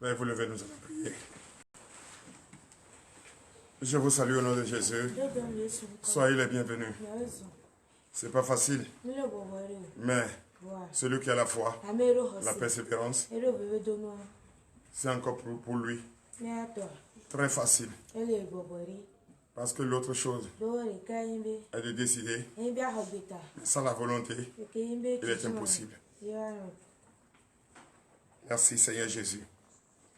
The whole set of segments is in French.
Veuillez vous lever, nous allons prier. Je vous salue au nom de Jésus. Soyez les bienvenus. C'est pas facile, mais celui qui a la foi, la persévérance, c'est encore pour lui très facile. Parce que l'autre chose est de décider, sans la volonté, il est impossible. Merci Seigneur Jésus.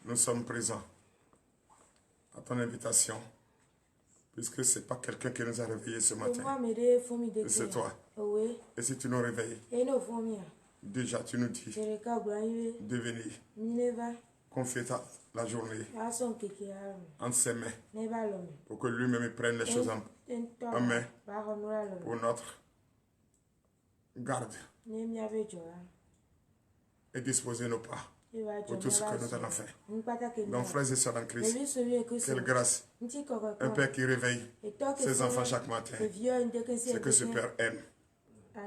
Nous sommes présents à ton invitation, puisque ce n'est pas quelqu'un qui nous a réveillés ce matin, c'est toi. Et si tu nous réveilles, déjà tu nous dis de venir confier la journée entre ses mains, pour que lui-même prenne les choses en main pour notre garde et disposer nos pas pour tout ce que nous allons faire. Donc, frères et sœurs en Christ, quelle grâce. Un Père qui réveille ses enfants chaque matin, c'est que ce Père aime.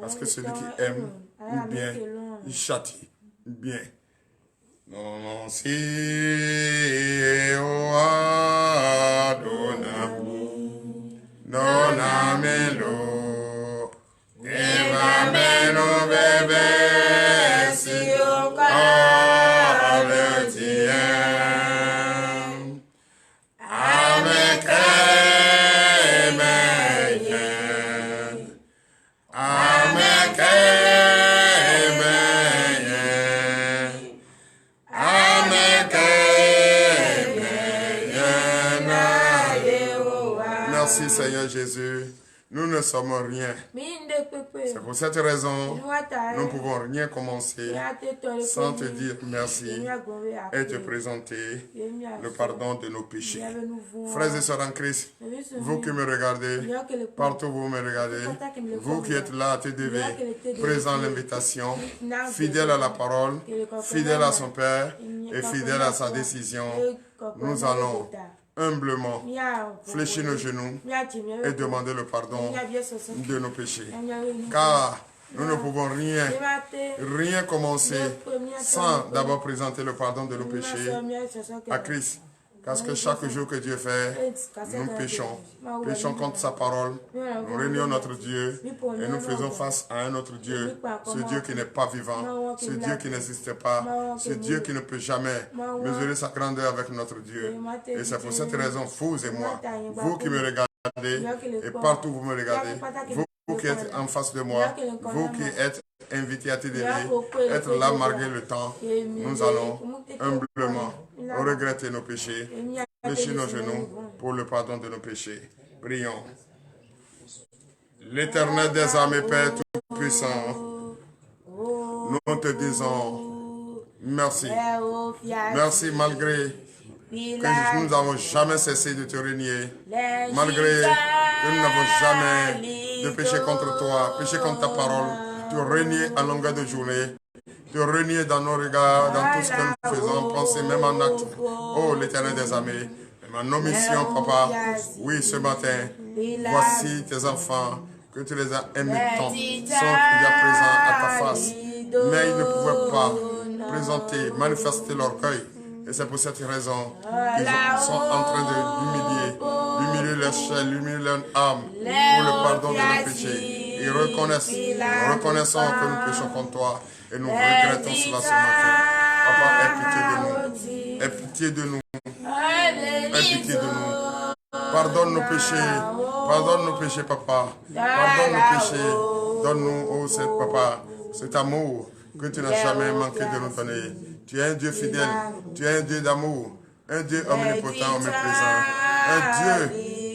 Parce que celui qui aime bien, il châtie bien. Non, si o Adonai, non amelo, eva meno bebe si o kaletien, avec emeyen, avec Merci Seigneur Jésus, nous ne sommes rien. C'est pour cette raison, nous ne pouvons rien commencer sans te dire merci et te présenter le pardon de nos péchés. Frères et sœurs en Christ, vous qui me regardez, partout où vous me regardez, vous qui êtes là à TDV, présent à l'invitation, fidèle à la parole, fidèle à son Père et fidèle à sa décision, nous allons humblement fléchir nos genoux et demander le pardon de nos péchés. Car nous ne pouvons rien commencer sans d'abord présenter le pardon de nos péchés à Christ. Parce que chaque jour que Dieu fait, nous péchons. Péchons contre sa parole. Nous réunions notre Dieu et nous faisons face à un autre Dieu. Ce Dieu qui n'est pas vivant. Ce Dieu qui n'existe pas. Ce Dieu qui ne peut jamais mesurer sa grandeur avec notre Dieu. Et c'est pour cette raison, vous et moi, vous qui me regardez et partout où vous me regardez, vous qui êtes en face de moi, vous qui êtes invités à TDV, être là malgré le temps, nous allons humblement regretter nos péchés, fléchir nos genoux pour le pardon de nos péchés. Prions. L'Éternel des armées, Père Tout-Puissant, nous te disons merci. Merci malgré que nous n'avons jamais cessé de te régner, malgré que nous n'avons jamais de péché contre toi, péché contre ta parole, te régner à longueur de journée, te régner dans nos regards, dans tout ce que nous faisons, penser même en acte. Oh, l'Éternel des armées, ma nomission, Papa, oui, ce matin, voici tes enfants, que tu les as aimés tant, sont déjà présents à ta face, mais ils ne pouvaient pas présenter, manifester l'orgueil. Et c'est pour cette raison qu'ils sont en train de humilier leur chair, humilier leur âme pour le pardon de nos péchés. Ils reconnaissons que nous péchons contre toi et nous regrettons cela ce matin. Papa, aie pitié de nous. Aie pitié de nous. Pardonne nos péchés, Papa. Pardonne nos péchés. Donne-nous, oh Papa, cet amour que tu n'as jamais manqué de nous donner. Tu es un Dieu fidèle, tu es un Dieu d'amour, un Dieu omnipotent, omniprésent, un Dieu,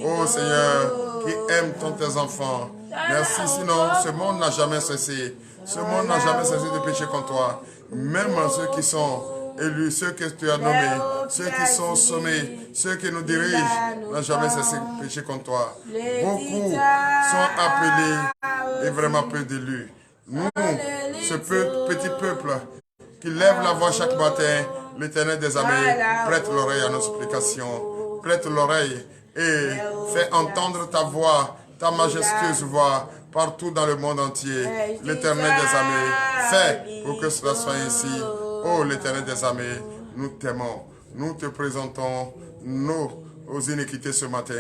oh Seigneur, qui aime tant tes enfants. Merci, sinon ce monde n'a jamais cessé. Ce monde n'a jamais cessé de pécher contre toi. Même ceux qui sont élus, ceux que tu as nommés, ceux qui sont sommés, ceux qui nous dirigent, n'ont jamais cessé de pécher contre toi. Beaucoup sont appelés et vraiment peu d'élus. Nous, ce petit peuple qui lève la voix chaque matin, l'Éternel des armées prête l'oreille à nos supplications, prête l'oreille et fait entendre ta voix, ta majestueuse voix partout dans le monde entier. L'Éternel des armées fait pour que cela soit ainsi. Oh l'Éternel des armées, nous t'aimons. Nous te présentons nos iniquités ce matin.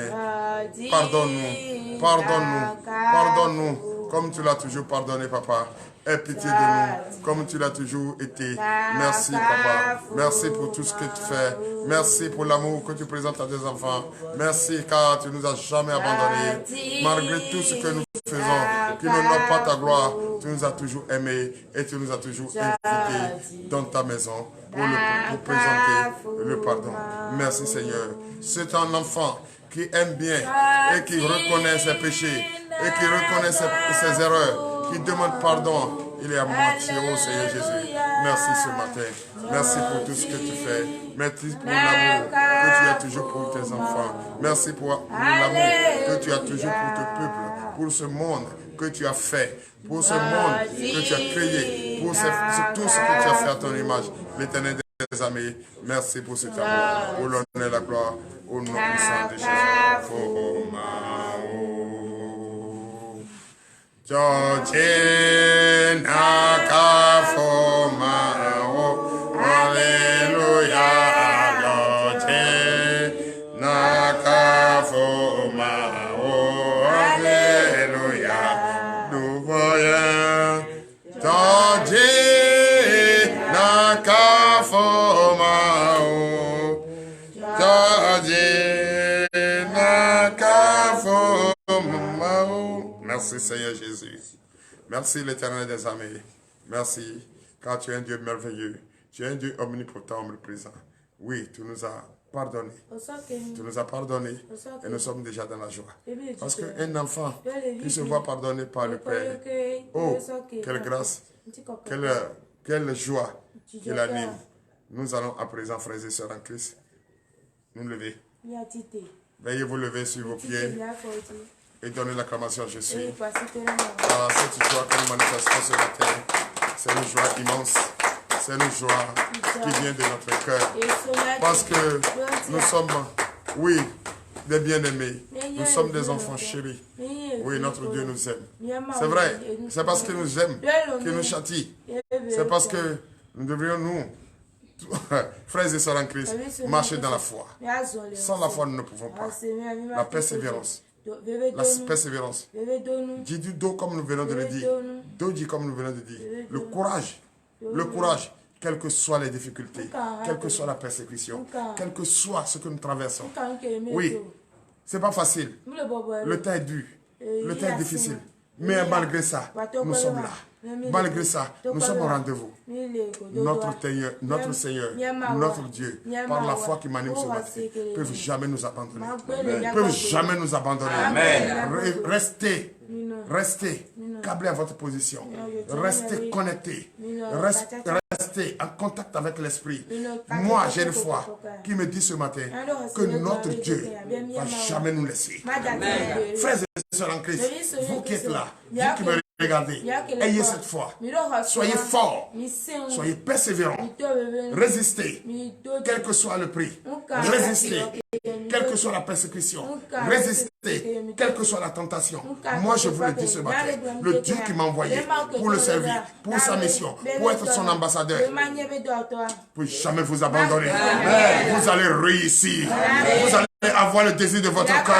Pardonne-nous, pardonne-nous, pardonne-nous, comme tu l'as toujours pardonné, papa. Aie pitié de nous, comme tu l'as toujours été. Merci, papa. Merci pour tout ce que tu fais. Merci pour l'amour que tu présentes à tes enfants. Merci, car tu nous as jamais abandonnés. Malgré tout ce que nous faisons, qui n'honore pas ta gloire, tu nous as toujours aimés et tu nous as toujours invités dans ta maison pour présenter le pardon. Merci, Seigneur. C'est un enfant qui aime bien et qui reconnaît ses péchés et qui reconnaît ses erreurs, qui demande pardon. Il est à moitié, oh Seigneur Jésus. Merci ce matin. Merci pour tout ce que tu fais. Merci pour l'amour que tu as toujours pour tes enfants. Merci pour l'amour que tu as toujours pour ton peuple, pour ce monde que tu as fait, pour ce monde que tu as créé, pour tout ce que tu as fait à ton image. L'Éternel des amis, merci pour cet amour. Pour l'honneur et la gloire, au nom puissant de Jésus. Georgina Kafomao, Alléluia, Georgina Kafomao, Alléluia, nous voyons Georgina Kafomao, Georgina Kafomao. Merci Seigneur Jésus. Merci l'Éternel des armées. Merci, car tu es un Dieu merveilleux. Tu es un Dieu omnipotent, omniprésent. Oui, tu nous as pardonné. Tu nous as pardonné et nous sommes déjà dans la joie. Parce qu'un enfant qui se voit pardonné par le Père, oh, quelle grâce, quelle joie qui l'anime. Nous allons à présent, frères et sœurs en Christ, nous lever. Veuillez vous lever sur vos pieds et donner l'acclamation à Jésus. Cette joie que nous manifestons ce matin, c'est une joie immense. C'est une joie qui vient de notre cœur. Parce que nous sommes, oui, des bien-aimés. Nous sommes des enfants chéris. Oui, notre Dieu nous aime. C'est vrai. C'est parce qu'il nous aime qu'il nous châtie. C'est parce que nous devrions, nous, frères et sœurs en Christ, marcher dans la foi. Sans la foi, nous ne pouvons pas. La persévérance. La persévérance. Du dos comme nous venons de le dire. Dodi comme nous venons de dire. Le courage. Le courage. Quelles que soient les difficultés. Quelle que soit la persécution. Quel que soit ce que nous traversons. Oui. C'est pas facile. Le temps est dur. Le temps est difficile. Mais malgré ça, nous sommes là. Malgré ça, nous sommes au rendez-vous. Notre Seigneur, notre Dieu, par la foi qui m'anime ce matin, ne peuvent jamais nous abandonner. Ne peuvent jamais nous abandonner. Restez câblés à votre position. Restez connectés. Restez en contact avec l'Esprit. Moi, j'ai une foi qui me dit ce matin que notre Dieu ne va jamais nous laisser. Frères et sœurs en Christ, vous qui êtes là, vous qui me regardez, ayez cette foi. Soyez forts. Soyez persévérants. Résistez, quel que soit le prix. Résistez, quelle que soit la persécution. Résistez, quelle que soit la tentation. Moi, je vous le dis ce matin, le Dieu qui m'a envoyé pour le servir, pour sa mission, pour être son ambassadeur, pour jamais vous abandonner. Vous allez réussir. Vous allez avoir le désir de votre cœur.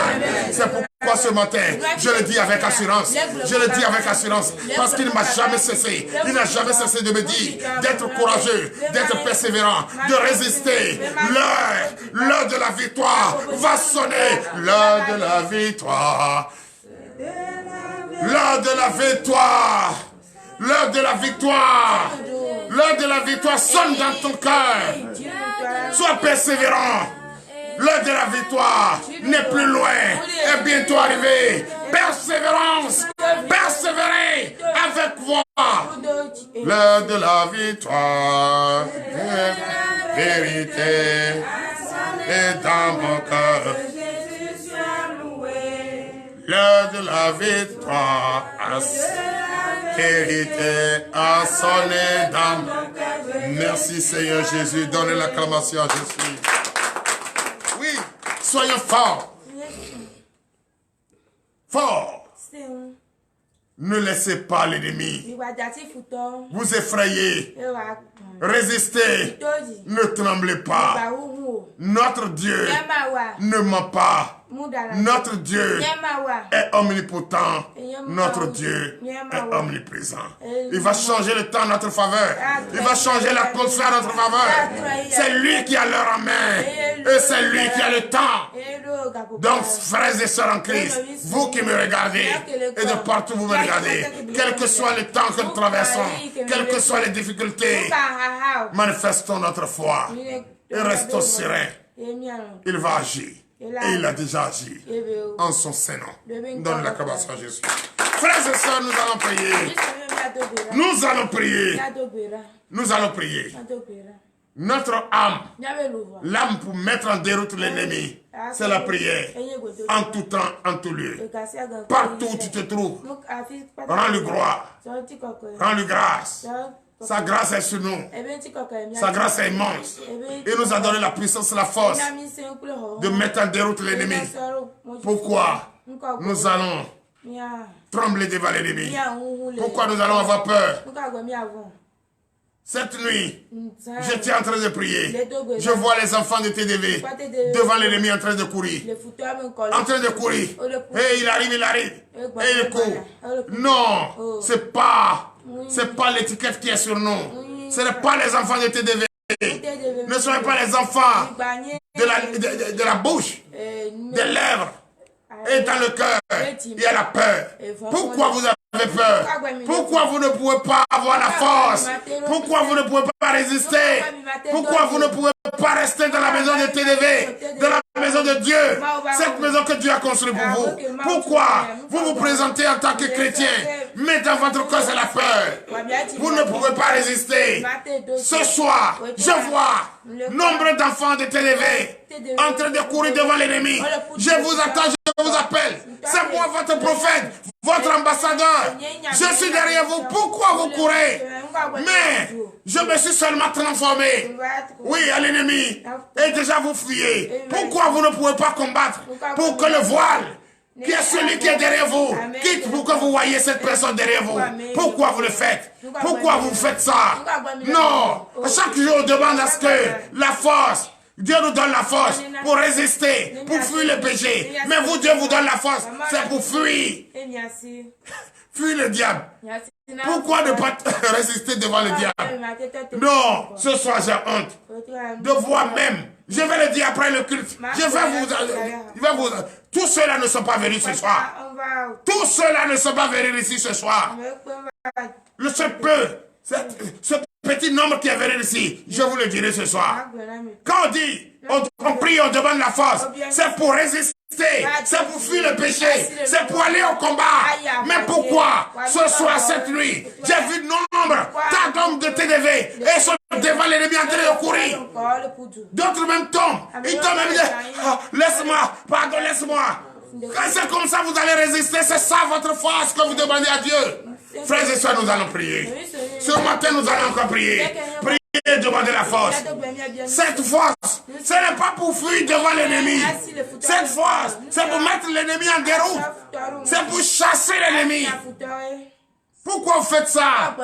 C'est pourquoi ce matin, je le dis avec assurance. Je le dis avec assurance. Parce qu'il ne m'a jamais cessé. Il n'a jamais cessé de me dire d'être courageux, d'être persévérant, de résister. L'heure de la victoire va sonner. L'heure de la victoire. L'heure de la victoire. L'heure de la victoire. L'heure de la victoire sonne dans ton cœur. Sois persévérant. L'heure de la victoire n'est plus loin, est bientôt arrivée. Persévérance, persévérez avec moi. L'heure de la victoire, vérité est dans mon cœur. L'heure de la victoire, vérité a sonné dans mon cœur. Merci Seigneur Jésus, donnez l'acclamation à Jésus. Soyons forts. Forts. Ne laissez pas l'ennemi vous effrayer. Résistez. Ne tremblez pas. Notre Dieu ne ment pas. Notre Dieu est omnipotent. Notre Dieu est omniprésent. Il va changer le temps en notre faveur. Il va changer l'atmosphère en notre faveur. C'est lui qui a l'heure en main. Et c'est lui qui a le temps. Donc, frères et sœurs en Christ, vous qui me regardez, et de partout vous me regardez, quel que soit le temps que nous traversons, quelles que soient les difficultés, manifestons notre foi et restons sereins. Il va agir. Et il a déjà agi en son Saint-Nom. Donne l'acclamation à Jésus. Frères et sœurs, nous allons prier. Nous allons prier. Nous allons prier. Notre âme, l'âme pour mettre en déroute l'ennemi, c'est la prière. En tout temps, en tout lieu. Partout où tu te trouves, rends-lui gloire. Rends-lui grâce. Sa grâce est sur nous. Sa grâce est immense. Il nous a donné la puissance et la force de mettre en déroute l'ennemi. Pourquoi nous allons trembler devant l'ennemi? Pourquoi nous allons avoir peur? Cette nuit, j'étais en train de prier. Je vois les enfants de TDV devant l'ennemi en train de courir. En train de courir. Et il arrive. Et il court. Non, c'est pas l'étiquette qui est sur nous. Ce n'est pas les enfants de TDV. Ne soyez pas les enfants de la bouche, des lèvres. Et dans le cœur, il y a la peur. Pourquoi vous avez peur? Pourquoi vous ne pouvez pas avoir la force? Pourquoi vous ne pouvez pas résister? Pourquoi vous ne pouvez pas rester dans la maison de TDV, dans la maison de Dieu, cette maison que Dieu a construite pour vous? Pourquoi vous vous présentez en tant que chrétien, mais dans votre cœur c'est la peur? Vous ne pouvez pas résister. Ce soir, je vois nombre d'enfants de TDV en train de courir devant l'ennemi. Je vous attends, je vous appelle. C'est moi votre prophète, votre ambassadeur. Je suis derrière vous. Pourquoi vous courez? Mais je me suis seulement transformé. Oui, à l'ennemi. Et déjà vous fuyez. Pourquoi vous ne pouvez pas combattre pour que le voile, qui est celui qui est derrière vous, quitte pour que vous voyez cette personne derrière vous? Pourquoi vous le faites? Pourquoi vous faites ça? Non. Chaque jour, on demande à ce que la force, Dieu nous donne la force pour résister, pour fuir le péché. Mais vous, Dieu vous donne la force, c'est pour fuir. Fuir le diable. Pourquoi ne pas résister devant le diable? Non, ce soir j'ai honte de voir même. Je vais le dire après le culte. Tous ceux-là ne sont pas venus ce soir. Tous ceux-là ne sont pas venus ici ce soir. Ce petit nombre qui est venu ici, je vous le dirai ce soir. Quand on dit, on prie, on demande la force, c'est pour résister, c'est pour fuir le péché, c'est pour aller au combat. Mais pourquoi ce soir, cette nuit, j'ai vu nombre, tant d'hommes de TDV, et sont devant l'ennemi en train de courir. D'autres même tombent. Ils tombent et disent, laisse-moi, pardon, laisse-moi. Quand c'est comme ça, vous allez résister, c'est ça votre force que vous demandez à Dieu. Frères et sœurs, nous allons prier. Ce matin, nous allons encore prier. Prier et demander la force. Cette force, ce n'est pas pour fuir devant l'ennemi. Cette force, c'est pour mettre l'ennemi en déroute. C'est pour chasser l'ennemi. Pourquoi vous faites ça?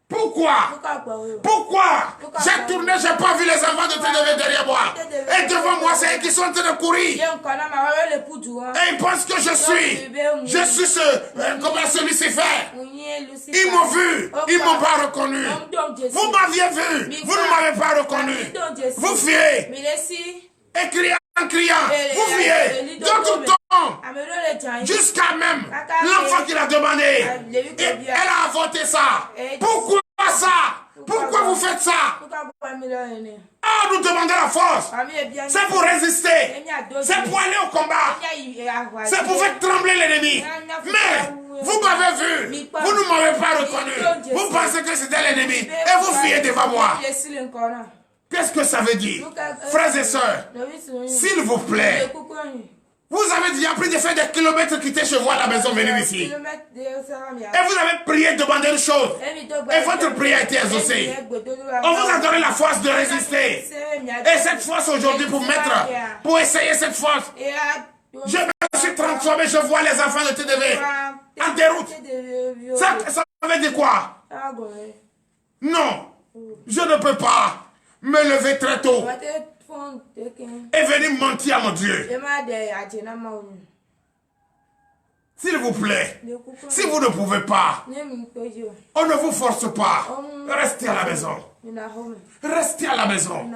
Pourquoi? J'ai tourné, j'ai pas vu les enfants de TDV derrière moi. Et devant moi, c'est eux qui sont en train de courir. Et ils pensent que je suis ce Lucifer. Ils m'ont vu, ils m'ont pas reconnu. Vous m'aviez vu, vous ne m'avez pas reconnu. Vous fuyez. Et criant, vous fuyez. D'autres tombent. Jusqu'à même l'enfant qui l'a demandé. Et elle a voté ça. Pourquoi ça? Pourquoi vous faites ça? Ah, nous demandons la force. C'est pour résister. C'est pour aller au combat. C'est pour faire trembler l'ennemi. Mais vous m'avez vu. Vous ne m'avez pas reconnu. Vous pensez que c'était l'ennemi. Et vous fuyez devant moi. Qu'est-ce que ça veut dire? Frères et sœurs, s'il vous plaît, vous avez déjà pris de faire des kilomètres quitter chez vous à la maison, venir ici. Et vous avez prié, demandé une chose. Et votre prière a été exaucée. On vous a donné la force de résister. Et cette force aujourd'hui pour essayer cette force. Je me suis transformé, je vois les enfants de TDV. en déroute. Ça veut dire quoi? Non, je ne peux pas me lever très tôt et venir mentir à mon Dieu. S'il vous plaît, si vous ne pouvez pas, on ne vous force pas. Restez à la maison. Restez à la maison.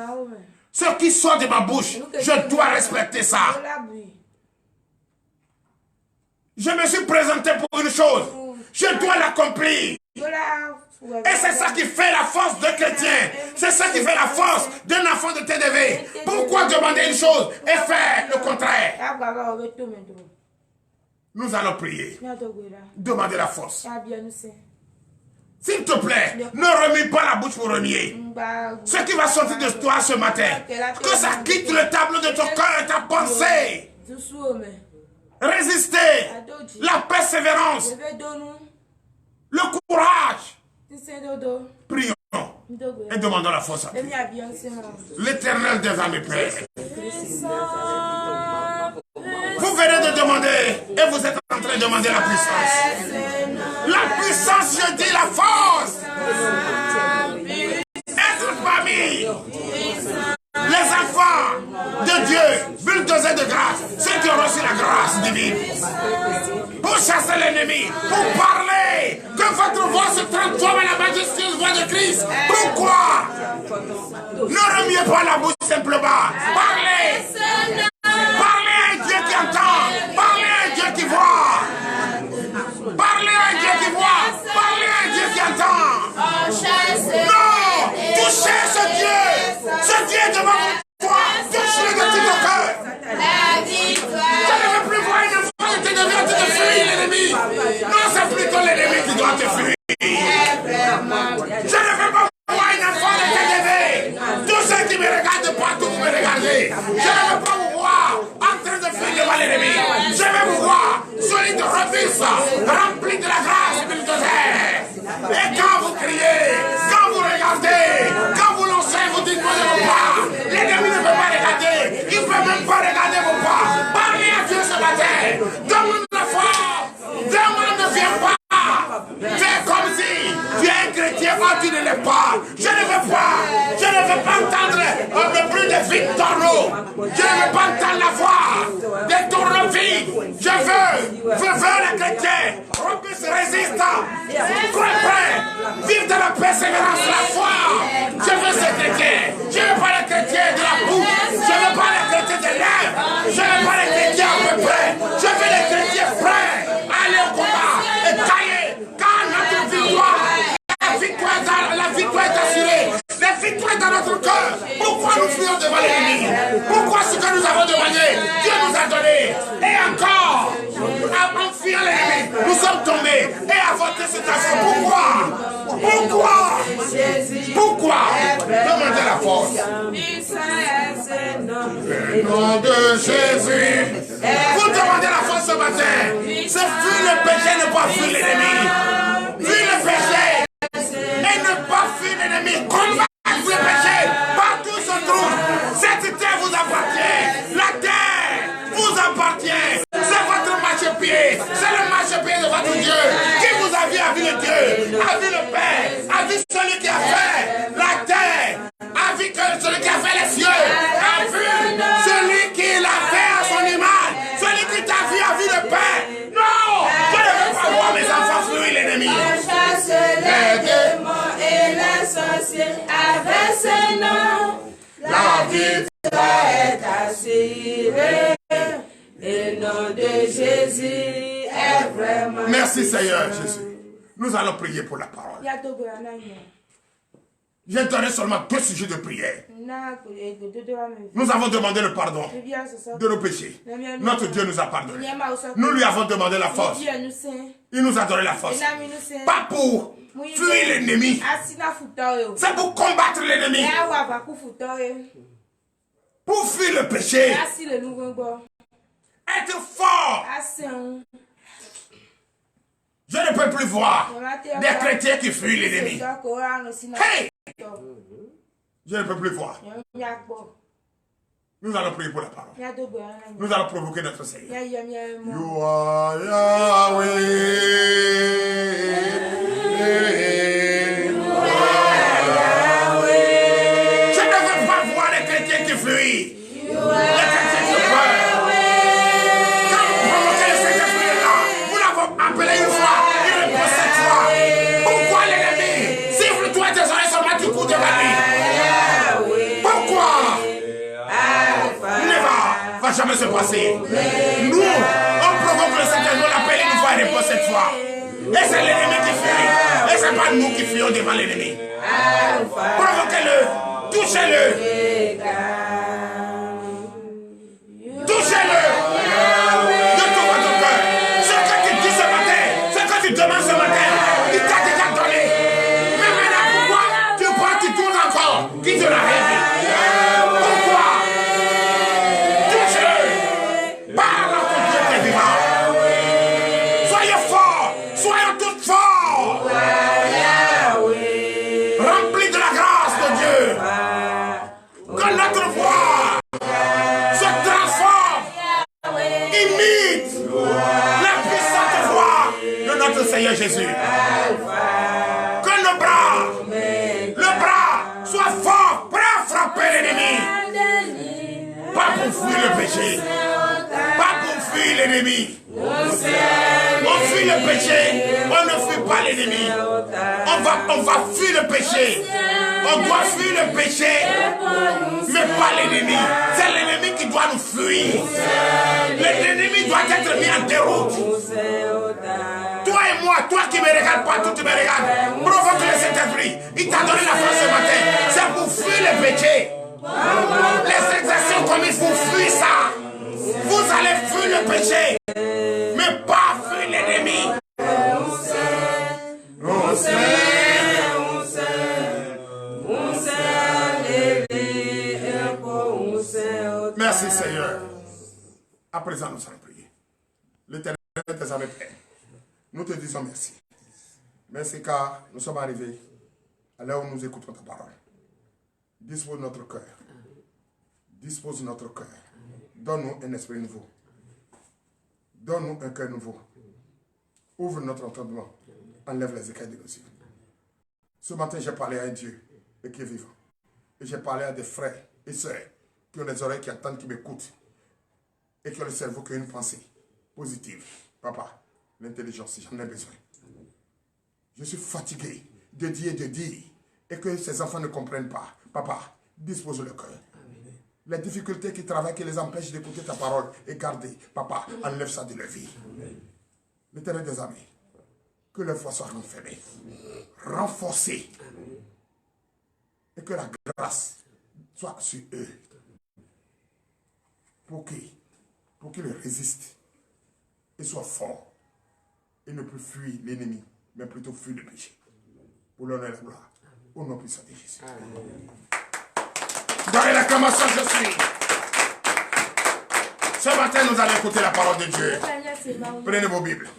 Ce qui sort de ma bouche, je dois respecter ça. Je me suis présenté pour une chose. Je dois l'accomplir. Et c'est ça qui fait la force d'un chrétien. C'est ça qui fait la force d'un enfant de TDV. Pourquoi demander une chose et faire le contraire? Nous allons prier. Demander la force. S'il te plaît, ne remue pas la bouche pour remuer. Ce qui va sortir de toi ce matin, que ça quitte le tableau de ton cœur et ta pensée. Résister, la persévérance, le courage. Prions et demandons la force à Dieu. L'Éternel des âmes et Père. Vous venez de demander et vous êtes en train de demander la puissance. La puissance, je dis la force. Être parmi les enfants de Dieu, bulldozers de grâce, ceux qui ont reçu la grâce divine, pour chasser l'ennemi, pour parler, que votre voix se transforme en la majestueuse voix de Christ. Pourquoi? Ne remuez pas la bouche simplement. Parlez. Parlez à un Dieu qui entend. Parlez à un Dieu qui voit. Parlez à un Dieu qui voit. Parlez à un Dieu qui entend. Non! Touchez ce Dieu! Ce Dieu devant vous! Touchez-le de tout ton cœur! Je ne veux plus voir une enfant qui devient de fuir l'ennemi! Non, c'est plutôt l'ennemi qui doit te fuir! Je ne veux pas voir une enfant de TDV! Tous ceux qui me regardent partout, vous me regardez! Je ne veux pas vous voir en train de fuir devant l'ennemi! Je veux vous voir solide, robuste, rempli de la grâce et du désert! Et quand vous criez, quand vous regardez, quand vous lancez, vous dites moi de vos pas. L'ennemi ne peut pas regarder. Il ne peut même pas regarder vos pas. Parlez à Dieu ce matin. Demande la foi. Demande ne viens pas. Fais comme si tu es un chrétien. Oh, tu ne l'es pas. Je ne veux pas. Je ne veux pas entendre le bruit de vides torneaux. Je ne veux pas entendre la voix des tourneaux vides. Je veux le chrétien. Robuste, résistant. Vive de la persévérance, la foi. Je veux ce chrétien. Je ne veux pas les chrétiens de la boue. Je ne veux pas les chrétiens des lèvres. Je ne veux pas les chrétiens à peu près. Je veux les chrétiens prêts à aller au combat et tailler. Quand notre victoire, la victoire est assurée. La victoire est dans notre cœur. Pourquoi nous fuyons devant l'ennemi? Pourquoi ce que nous avons demandé, Dieu nous a donné? Et encore, en fuyant l'ennemi, nous sommes tombés et avorté cette action. Pourquoi? Pourquoi? Pourquoi? Demandez la force. Au nom de Jésus. Vous demandez la force ce matin. C'est fuir le péché, ne pas fuir l'ennemi. Fuir le péché. Et ne pas fuir l'ennemi. Combattre le péché. Partout se trouve. Cette terre vous appartient. La terre vous appartient. C'est votre marchepied. C'est le marchepied de votre Dieu. Qui vous a vu, a vu le Dieu. A vu le Père. A vu celui qui a fait la terre. A vu celui qui a fait les cieux. A vu celui qui l'a fait à son image. Celui qui t'a vu a vu le Père. Non, je ne veux pas voir mes enfants fuir l'ennemi. Les démons et les sorciers avec ce nom, la victoire est assurée. Et le nom de Jésus est vraiment. Merci Seigneur Jésus. Nous allons prier pour la parole. J'ai donné seulement 2 sujets de prière. Nous avons demandé le pardon de nos péchés. Notre Dieu nous a pardonné. Nous lui avons demandé la force. Il nous a donné la force. Pas pour fuir l'ennemi. C'est pour combattre l'ennemi. Pour fuir le péché. Être fort. Je ne peux plus voir des chrétiens qui fuient l'ennemi. Hey! Je ne peux plus voir. Nous allons prier pour la parole. Nous allons provoquer notre Seigneur. You are Yahweh. Je ne veux pas voir les chrétiens qui fuient. Les chrétiens qui peur. Quand vous provoquez le Saint-Esprit là, vous l'avez appelé une fois, il répond 7 fois. Pourquoi l'ennemi siffle toi tes oreilles seulement tu cours devant lui? Pourquoi? Va jamais se passer. Nous, on provoque le Saint-Esprit, on l'appelle une fois et répond 7 fois. Et c'est l'ennemi qui fuit. Et c'est pas nous qui fuyons devant l'ennemi. Provoquez-le. Touchez-le. Touchez-le. De tout votre cœur. Ce que tu dis ce matin, ce que tu demandes ce matin, il t'a déjà donné. Mais maintenant, pourquoi tu prends, tu tournes encore? Qui te l'a rêvé? Seigneur Jésus. Que le bras soit fort, prêt à frapper l'ennemi. Pas pour fuir le péché. Pas pour fuir l'ennemi. On fuit le péché. On ne fuit pas l'ennemi. On va fuir le péché. On doit fuir le péché. Mais pas l'ennemi. C'est l'ennemi qui doit nous fuir. L'ennemi doit être mis en déroute. Toi et moi, toi qui me regardes pas, tu me regardes. Provoque le Saint-Esprit. Il t'a donné la force ce matin. C'est pour fuir le péché. Les exactions commises pour fuir ça. Vous allez fuir le péché. Mais pas fuir l'ennemi. Merci Seigneur. À présent, nous allons prier. L'Éternel tes armées Père. Nous te disons merci. Merci car nous sommes arrivés à l'heure où nous écoutons ta parole. Dispose notre cœur. Dispose notre cœur. Donne-nous un esprit nouveau. Donne-nous un cœur nouveau. Ouvre notre entendement. Enlève les écailles de nos yeux. Ce matin, j'ai parlé à un Dieu qui est vivant. Et j'ai parlé à des frères et sœurs qui ont des oreilles qui attendent, qui m'écoutent. Et qui ont le cerveau qui a une pensée positive. Papa, l'intelligence, j'en ai besoin. Je suis fatigué de dire, et que ces enfants ne comprennent pas. Papa, dispose le cœur. Les difficultés qui travaillent, qui les empêchent d'écouter ta parole et garder. Papa, enlève ça de leur vie. L'Éternel des armées, que leur foi soit renfermée, renforcée, et que la grâce soit sur eux, pour qu'ils résistent et soient forts, et ne plus fuir l'ennemi, mais plutôt fuir le péché. Pour l'honneur et la gloire, au nom puissant de Jésus. Dans l'acclamation, je suis. Ce matin, nous allons écouter la parole de Dieu. Prenez vos Bibles.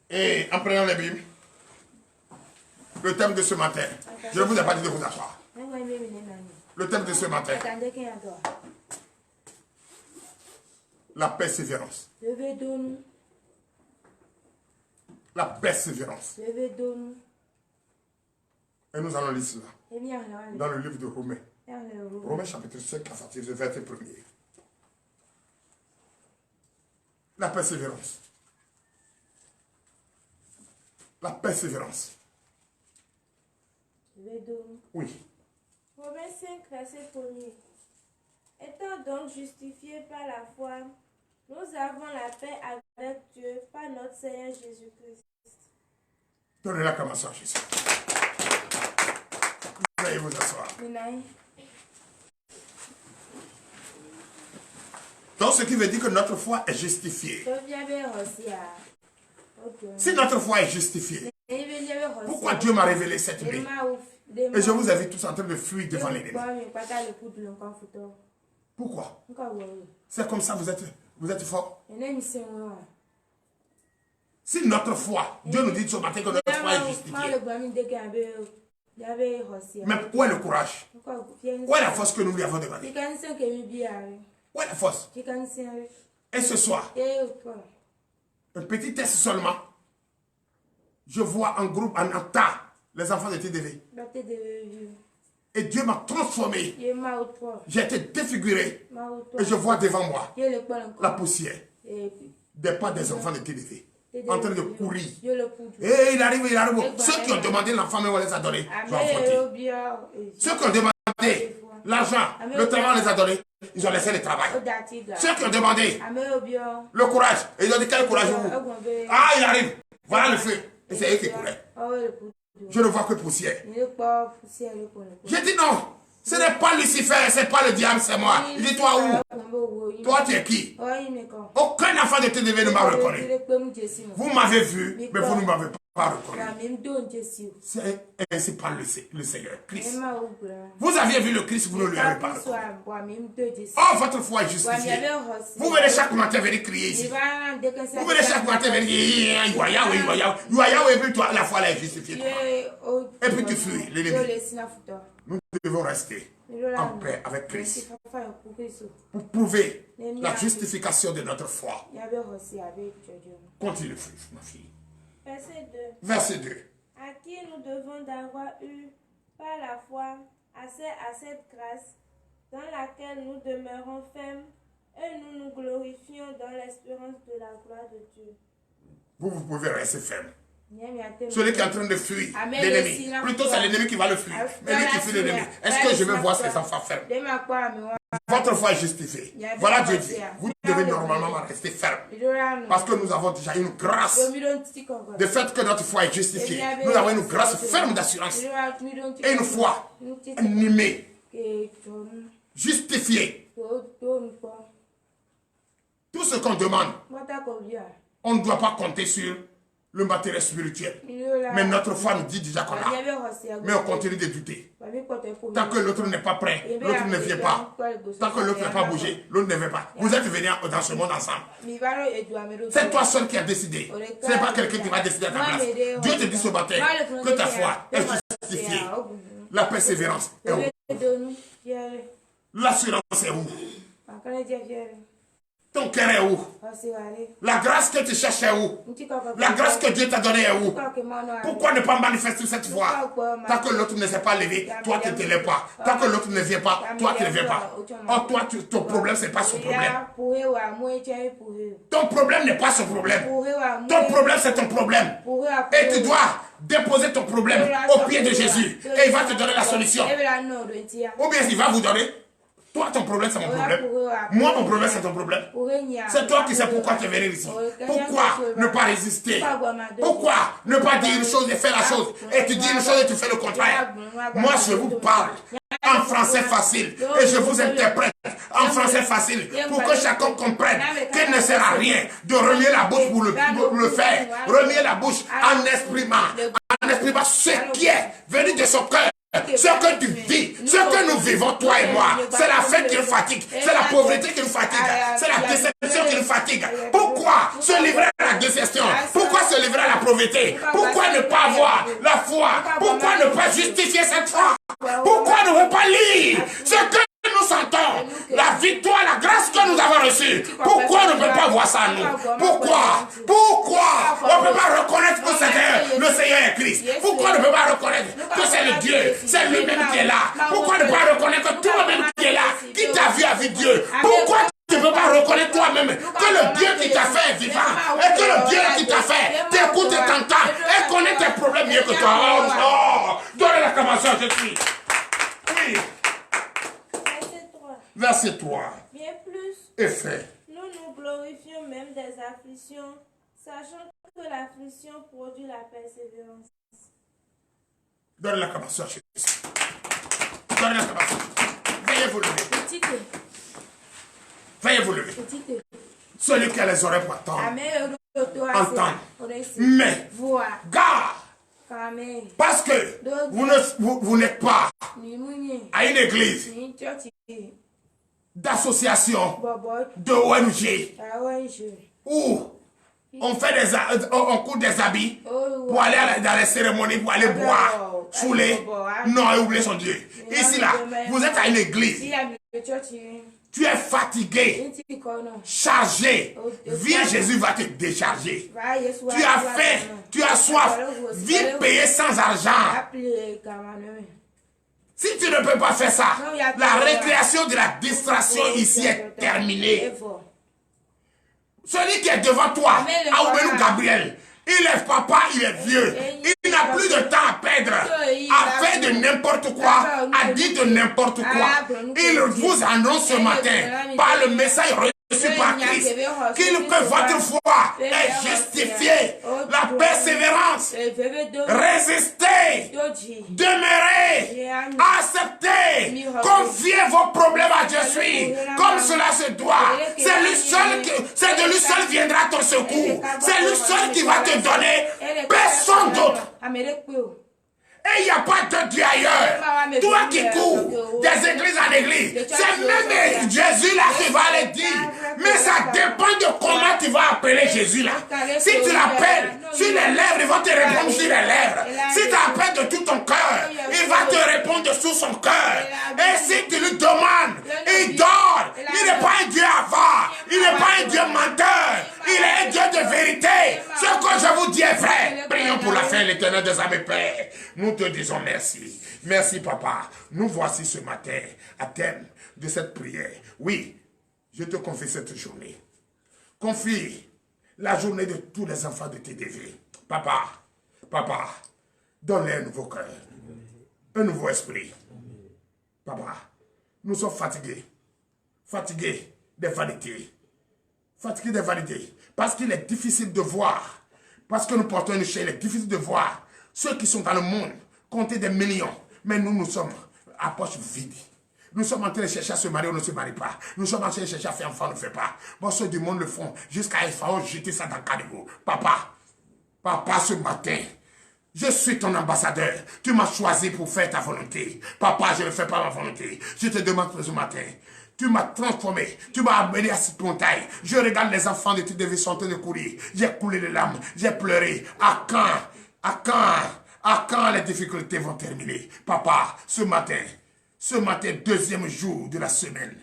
Et en prenant les Bibles, le thème de ce matin, je ne vous ai pas dit de vous asseoir. Le thème de ce matin, la persévérance. La persévérance. Et nous allons lire cela dans le livre de Romains. Romains chapitre 5, à partir du verset 1er. La persévérance. La persévérance. Oui. Romains 5, verset 1er. Étant donc justifiés par la foi, nous avons la paix avec Dieu par notre Seigneur Jésus-Christ. Donnez l'acclamation à Jésus. Veuillez vous asseoir. Donc, ce qui veut dire que notre foi est justifiée. Si notre foi est justifiée, pourquoi Dieu m'a révélé cette nuit? Et je vous ai vu tous en train de fuir devant l'ennemi. Pourquoi? C'est comme ça, vous êtes fort. Si notre foi, Dieu nous dit ce matin que notre foi est justifiée. Mais où est le courage? Où est la force que nous lui avons demandé? Où est la force? Et ce soir, un petit test seulement. Je vois en groupe, en tas, les enfants de TDV. Et Dieu m'a transformé. J'ai été défiguré. Et je vois devant moi la poussière des pas des enfants de TDV. En train de courir. Et il arrive. Ceux qui ont demandé l'enfant, mais on les a donnés. Ceux qui ont demandé l'argent, le travail, on les a donnés. Ils ont laissé le travail. Ceux qui ont demandé le courage, et ils ont dit quel courage vous? Ah, il arrive. Voilà le feu. Et c'est eux qui couraient. Je ne vois que poussière. J'ai dit non. Ce n'est pas Lucifer, ce n'est pas le diable, c'est moi. Il dit toi où? Toi tu es qui? Aucun enfant de TDV ne m'a reconnu. Vous m'avez vu, mais vous ne m'avez pas reconnu. C'est ainsi parle le Seigneur Christ. Vous aviez vu le Christ, vous ne lui avez pas reconnu. Oh, votre foi est justifiée. Vous venez chaque matin venir crier ici. Vous venez chaque matin venir dire et puis toi, la foi elle est justifiée. Et puis tu fuis l'ennemi. Nous devons rester en paix avec Christ pour prouver la justification de notre foi. Continue, ma fille. Verset 2. À qui nous devons d'avoir eu par la foi accès à cette grâce dans laquelle nous demeurons fermes et nous nous glorifions dans l'espérance de la gloire de Dieu. Vous pouvez rester ferme. Celui qui est en train de fuir l'ennemi. Plutôt c'est l'ennemi qui va le fuir. Mais lui qui fuit l'ennemi. Est-ce que je vais voir ses enfants fermes? Votre foi est justifiée. Voilà Dieu dit. Vous devez normalement rester ferme. Parce que nous avons déjà une grâce. De fait que notre foi est justifiée. Nous avons une grâce ferme d'assurance. Et une foi animée. Justifiée. Tout ce qu'on demande, on ne doit pas compter sur le matériel spirituel. Mais notre foi nous dit déjà qu'on a. Mais on continue de douter. Tant que l'autre n'est pas prêt, l'autre ne vient pas. Tant que l'autre n'a pas bougé, l'autre ne vient pas. Vous êtes venus dans ce monde ensemble. C'est toi seul qui as décidé. Ce n'est pas quelqu'un qui va décider à ta place. Dieu te dit ce matin que ta foi est justifiée. La persévérance est où? L'assurance est où? Ton cœur est où? La grâce que tu cherches est où? La grâce que Dieu t'a donnée est où? Pourquoi ne pas manifester cette foi? Tant que l'autre ne s'est pas levé, toi tu ne te lèves pas. Tant que l'autre ne vient pas, toi tu ne viens pas. Or toi, ton problème, ce n'est pas son problème. Ton problème n'est pas son problème. Ton problème, c'est ton problème. Et tu dois déposer ton problème au pied de Jésus. Et il va te donner la solution. Ou bien il va vous donner. Toi, ton problème, c'est mon problème. Moi, mon problème, c'est ton problème. C'est toi qui sais pourquoi tu es venu ici. Pourquoi ne pas résister? Pourquoi ne pas dire une chose et faire la chose? Et tu dis une chose et tu fais le contraire. Moi, je vous parle en français facile. Et je vous interprète en français facile. Pour que chacun comprenne qu'il ne sert à rien de remuer la bouche pour le faire. Remuer la bouche en exprimant ce qui est venu de son cœur. Ce que tu vis, ce que nous vivons, toi et moi, c'est la faim qui nous fatigue, c'est la pauvreté qui nous fatigue, c'est la déception qui nous fatigue. Pourquoi se livrer à la déception? Pourquoi se livrer à la pauvreté? Pourquoi ne pas avoir la foi? Pourquoi ne pas justifier cette foi? Pourquoi ne pas lire ce que nous sentons, la victoire, la grâce que nous avons reçue? Pourquoi on ne peut pas voir ça nous? Pourquoi on ne peut pas reconnaître que le Seigneur est Christ? Pourquoi on ne peut pas reconnaître que c'est le Dieu, c'est lui-même qui est là? Pourquoi ne pas reconnaître que toi-même qui est là, qui t'a vu avec Dieu? Pourquoi tu ne peux pas reconnaître toi-même que le Dieu qui t'a fait est vivant et que le Dieu qui t'a fait t'écoute et t'entend et connaît tes problèmes mieux que toi? Oh non! Donne l'acclamation à Jésus. Oui. Verset 3. Bien plus, Effet. nous nous glorifions même des afflictions, sachant que l'affliction produit la persévérance. Donne l'acclamation à Jésus. Donne l'acclamation. Veuillez vous lever. Veuillez vous lever. Celui qui a les oreilles pour entendre. Mais, garde. Parce que vous n'êtes pas à une église d'association, de ONG, ou On fait on court des habits pour aller dans les cérémonies, pour aller boire, saouler. Non, et oublier son Dieu. Ici, là, vous êtes à une église. Tu es fatigué, chargé. Viens, Jésus va te décharger. Tu as faim, tu as soif. Viens payer sans argent. Si tu ne peux pas faire ça, la récréation de la distraction ici est terminée. Celui qui est devant toi, Aoubelou Gabriel, il est papa, il est vieux. Il n'a plus de temps à perdre, à faire de n'importe quoi, à dire de n'importe quoi. Il vous annonce ce matin, par le message reçu par Christ, que votre foi est justifiée. La persévérance, résister, demeurer, accepter, confier vos problèmes à Jésus, comme cela se doit. C'est de lui seul viendra ton secours. C'est lui seul qui va te donner, personne d'autre. Et il n'y a pas de Dieu ailleurs. Toi qui cours des églises en église, c'est même Jésus là qui va le dire. Mais ça dépend de comment tu vas appeler Jésus là. Si tu l'appelles sur les lèvres, il va te répondre sur les lèvres. Si tu l'appelles de tout ton cœur, il va te répondre sur son cœur. Et si tu lui demandes, il dort. Il n'est pas un Dieu avare. Il n'est pas un Dieu menteur. Il est un Dieu de vérité. Ce que je vous dis est vrai. Prions pour la fin, l'Éternel des âmes, Père. Nous te disons merci. Merci, Papa. Nous voici ce matin à thème de cette prière. Oui, je te confie cette journée. Confie la journée de tous les enfants de TDV. Papa, donne-leur un nouveau cœur, un nouveau esprit. Papa, nous sommes fatigués. Fatigués des vanités. Fatigués des vanités. Parce qu'il est difficile de voir. Parce que nous portons une chaîne, il est difficile de voir ceux qui sont dans le monde, compter des millions. Mais nous sommes à poche vide. Nous sommes en train de chercher à se marier, on ne se marie pas. Nous sommes en train de chercher à faire enfant, on ne fait pas. Bon, ceux du monde le font jusqu'à FAO, jeter ça dans le caniveau. Papa, ce matin, je suis ton ambassadeur. Tu m'as choisi pour faire ta volonté. Papa, je ne fais pas ma volonté. Je te demande ce matin. Tu m'as transformé, tu m'as amené à cette montagne. Je regarde les enfants de TDV sont en train de courir. J'ai coulé les larmes, j'ai pleuré. À quand les difficultés vont terminer? Papa, ce matin, deuxième jour de la semaine,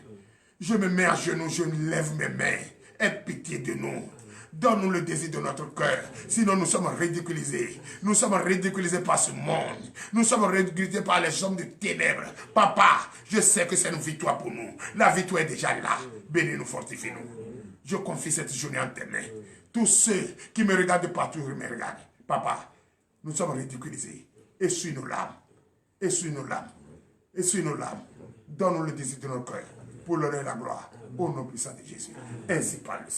je me mets à genoux, je lève mes mains. Aie pitié de nous. Donne-nous le désir de notre cœur. Sinon, nous sommes ridiculisés. Nous sommes ridiculisés par ce monde. Nous sommes ridiculisés par les hommes de ténèbres. Papa, je sais que c'est une victoire pour nous. La victoire est déjà là. Bénis-nous, fortifie-nous. Je confie cette journée en tes mains. Tous ceux qui me regardent de partout, me regardent. Papa, nous sommes ridiculisés. Essuie nos larmes. Essuie nos larmes. Essuie nos larmes. Donne-nous le désir de notre cœur. Pour l'honneur et la gloire. Au nom puissant de Jésus. Ainsi parle le Seigneur.